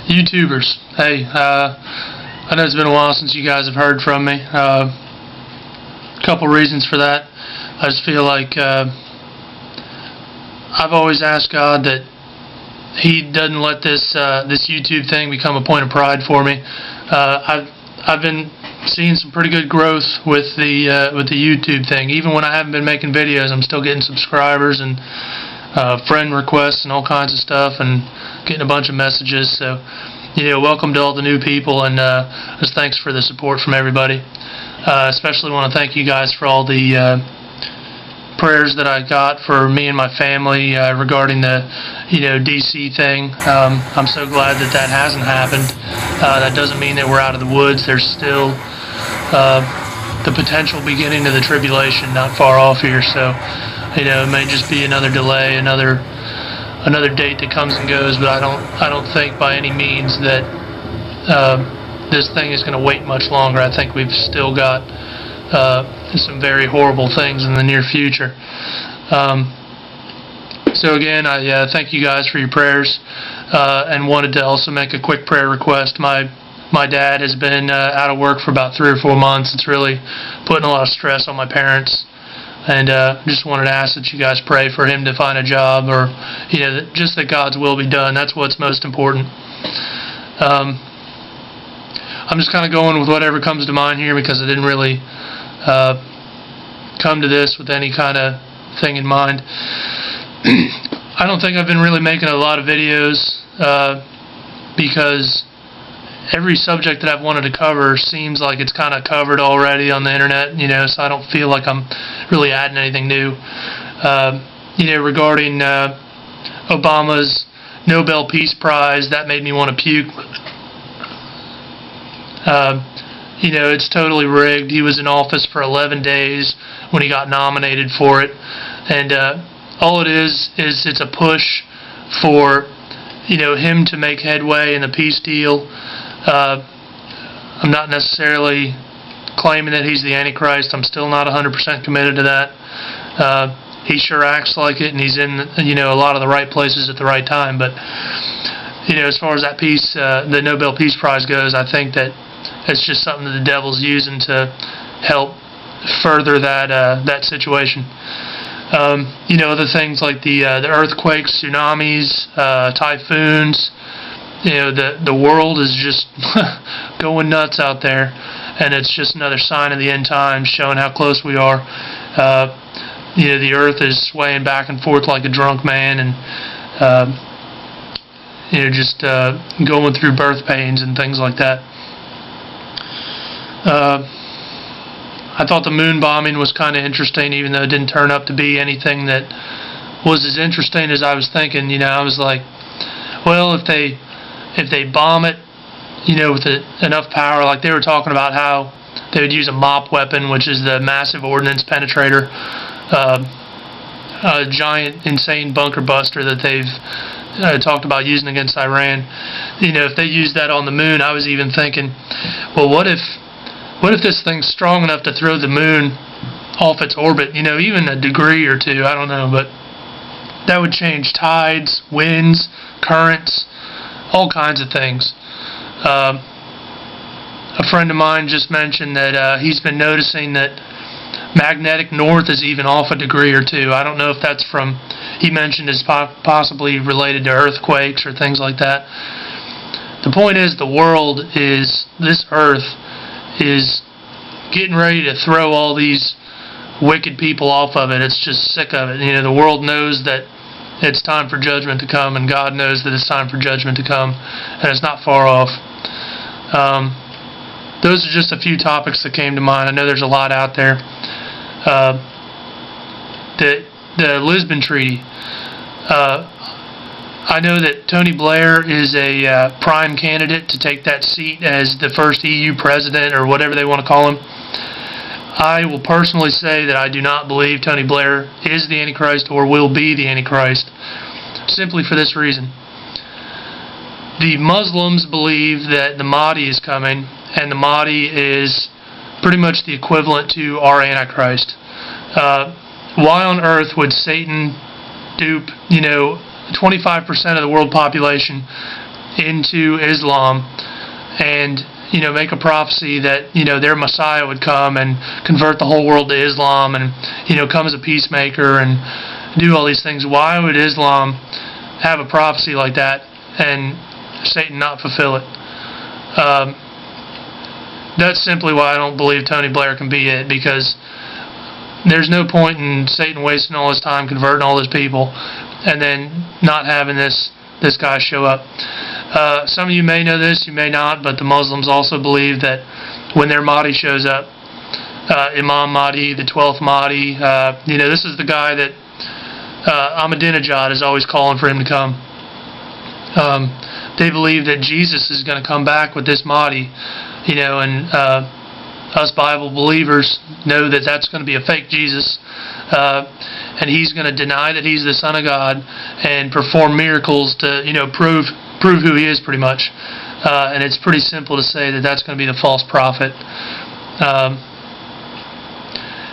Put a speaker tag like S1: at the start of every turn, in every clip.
S1: YouTubers, hey, I know it's been a while since you guys have heard from me. Couple reasons for that. I just feel like I've always asked God that He doesn't let this YouTube thing become a point of pride for me. I've been seeing some pretty good growth with the YouTube thing. Even when I haven't been making videos, I'm still getting subscribers and friend requests and all kinds of stuff, and getting a bunch of messages. So, welcome to all the new people, and just thanks for the support from everybody. Especially want to thank you guys for all the prayers that I got for me and my family regarding the DC thing. I'm so glad that hasn't happened. That doesn't mean that we're out of the woods. There's still the potential beginning of the tribulation not far off here. So it may just be another delay, another date that comes and goes. But I don't think by any means that this thing is going to wait much longer. I think we've still got some very horrible things in the near future. So again, I thank you guys for your prayers, and wanted to also make a quick prayer request. My dad has been out of work for about 3 or 4 months. It's really putting a lot of stress on my parents, and just wanted to ask that you guys pray for him to find a job, or just that God's will be done. That's what's most important. I'm just kind of going with whatever comes to mind here, because I didn't really come to this with any kind of thing in mind. I don't think I've been really making a lot of videos because every subject that I've wanted to cover seems like it's kind of covered already on the internet, so I don't feel like I'm really adding anything new. Regarding Obama's Nobel Peace Prize, that made me want to puke. It's totally rigged. He was in office for 11 days when he got nominated for it, and all it is it's a push for him to make headway in the peace deal. I'm not necessarily claiming that he's the Antichrist. I'm still not 100% committed to that. He sure acts like it, and he's in a lot of the right places at the right time. But as far as that peace, the Nobel Peace Prize goes, I think that it's just something that the devil's using to help further that situation. Other things like the earthquakes, tsunamis, typhoons. The world is just going nuts out there, and it's just another sign of the end times, showing how close we are. The earth is swaying back and forth like a drunk man, and just going through birth pains and things like that. I thought the moon bombing was kind of interesting, even though it didn't turn up to be anything that was as interesting as I was thinking. I was like, well, if they bomb it, with enough power, like they were talking about how they would use a MOP weapon, which is the massive ordnance penetrator, a giant, insane bunker buster that they've talked about using against Iran. If they used that on the moon, I was even thinking, well, what if this thing's strong enough to throw the moon off its orbit, even a degree or two, I don't know, but that would change tides, winds, currents, all kinds of things. A friend of mine just mentioned that he's been noticing that magnetic north is even off a degree or two. I don't know if that's from, he mentioned it's possibly related to earthquakes or things like that. The point is, this earth is getting ready to throw all these wicked people off of it. It's just sick of it. The world knows that it's time for judgment to come, and God knows that it's time for judgment to come, and it's not far off. Those are just a few topics that came to mind. I know there's a lot out there. The Lisbon Treaty. I know that Tony Blair is a prime candidate to take that seat as the first EU president, or whatever they want to call him. I will personally say that I do not believe Tony Blair is the Antichrist or will be the Antichrist, simply for this reason. The Muslims believe that the Mahdi is coming, and the Mahdi is pretty much the equivalent to our Antichrist. Why on earth would Satan dupe, 25% of the world population into Islam and make a prophecy that their Messiah would come and convert the whole world to Islam and come as a peacemaker and do all these things. Why would Islam have a prophecy like that and Satan not fulfill it? That's simply why I don't believe Tony Blair can be it, because there's no point in Satan wasting all his time converting all his people and then not having this guy show up. Some of you may know this, you may not, but the Muslims also believe that when their Mahdi shows up, Imam Mahdi, the 12th Mahdi, this is the guy that Ahmadinejad is always calling for him to come. They believe that Jesus is going to come back with this Mahdi, and us Bible believers know that that's going to be a fake Jesus, and he's going to deny that he's the Son of God and perform miracles to prove who he is, pretty much. And it's pretty simple to say that that's going to be the false prophet.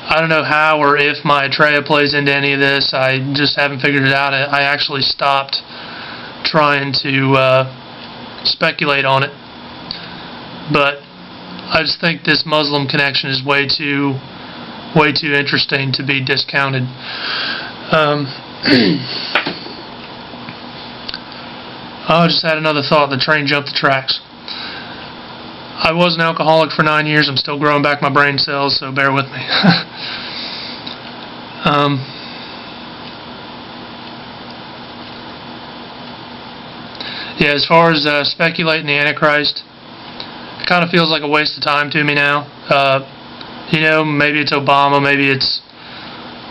S1: I don't know how or if Maitreya plays into any of this. I just haven't figured it out. I actually stopped trying to speculate on it, but I just think this Muslim connection is way too interesting to be discounted. I just had another thought. The train jumped the tracks. I was an alcoholic for 9 years. I'm still growing back my brain cells, so bear with me. Yeah, as far as speculating the Antichrist, it kind of feels like a waste of time to me now. Maybe it's Obama, maybe it's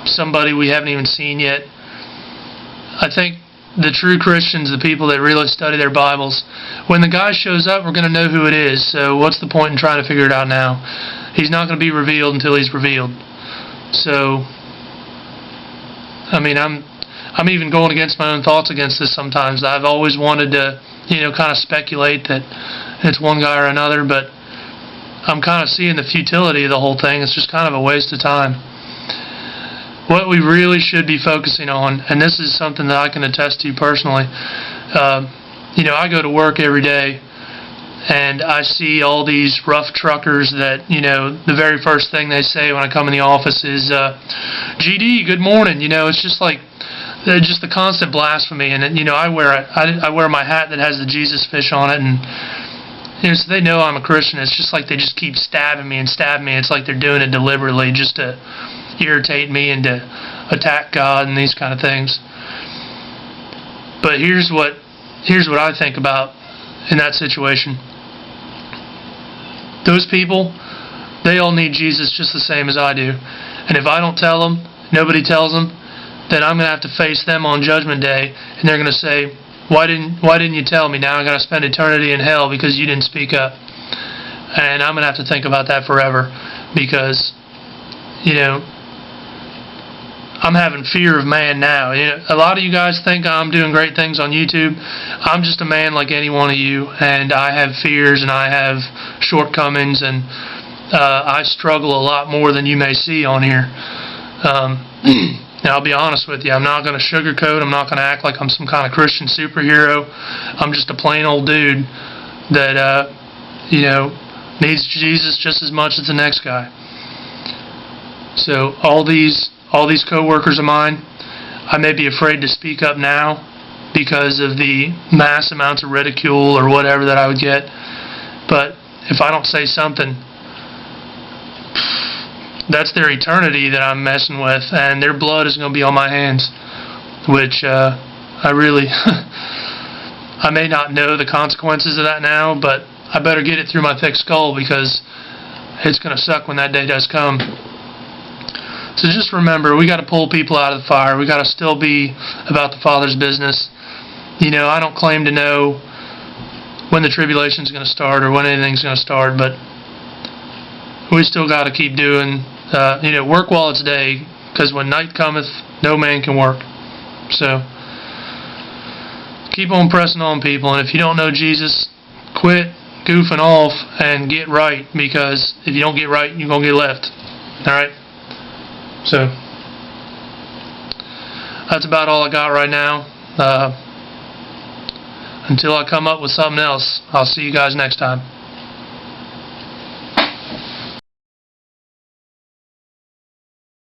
S1: somebody we haven't even seen yet. I think the true Christians, the people that really study their Bibles, when the guy shows up, we're going to know who it is. So what's the point in trying to figure it out now? He's not going to be revealed until he's revealed. So, I'm even going against my own thoughts against this sometimes. I've always wanted to, kind of speculate that it's one guy or another, but I'm kind of seeing the futility of the whole thing. It's just kind of a waste of time. What we really should be focusing on, and this is something that I can attest to personally, I go to work every day, and I see all these rough truckers that, the very first thing they say when I come in the office is, GD, good morning. It's just like, just the constant blasphemy. And, I wear my hat that has the Jesus fish on it, and so they know I'm a Christian. It's just like they just keep stabbing me. It's like they're doing it deliberately just to irritate me and to attack God and these kind of things. But here's what I think about in that situation. Those people, they all need Jesus just the same as I do. And if I don't tell them, nobody tells them, then I'm going to have to face them on Judgment Day, and they're going to say, why didn't you tell me? Now I'm going to spend eternity in hell because you didn't speak up. And I'm going to have to think about that forever, because I'm having fear of man now. A lot of you guys think I'm doing great things on YouTube. I'm just a man like any one of you, and I have fears and I have shortcomings, and I struggle a lot more than you may see on here. Now, I'll be honest with you. I'm not going to sugarcoat. I'm not going to act like I'm some kind of Christian superhero. I'm just a plain old dude that, needs Jesus just as much as the next guy. So all these co-workers of mine, I may be afraid to speak up now because of the mass amounts of ridicule or whatever that I would get. But if I don't say something, that's their eternity that I'm messing with, and their blood is going to be on my hands, which I really, I may not know the consequences of that now, but I better get it through my thick skull, because it's going to suck when that day does come. So just remember, we got to pull people out of the fire. We got to still be about the Father's business. I don't claim to know when the tribulation is going to start or when anything's going to start, but we still got to keep doing, work while it's day, because when night cometh, no man can work. So keep on pressing on, people, and if you don't know Jesus, quit goofing off and get right, because if you don't get right, you're going to get left. Alright? So that's about all I got right now. until I come up with something else, I'll see you guys next time.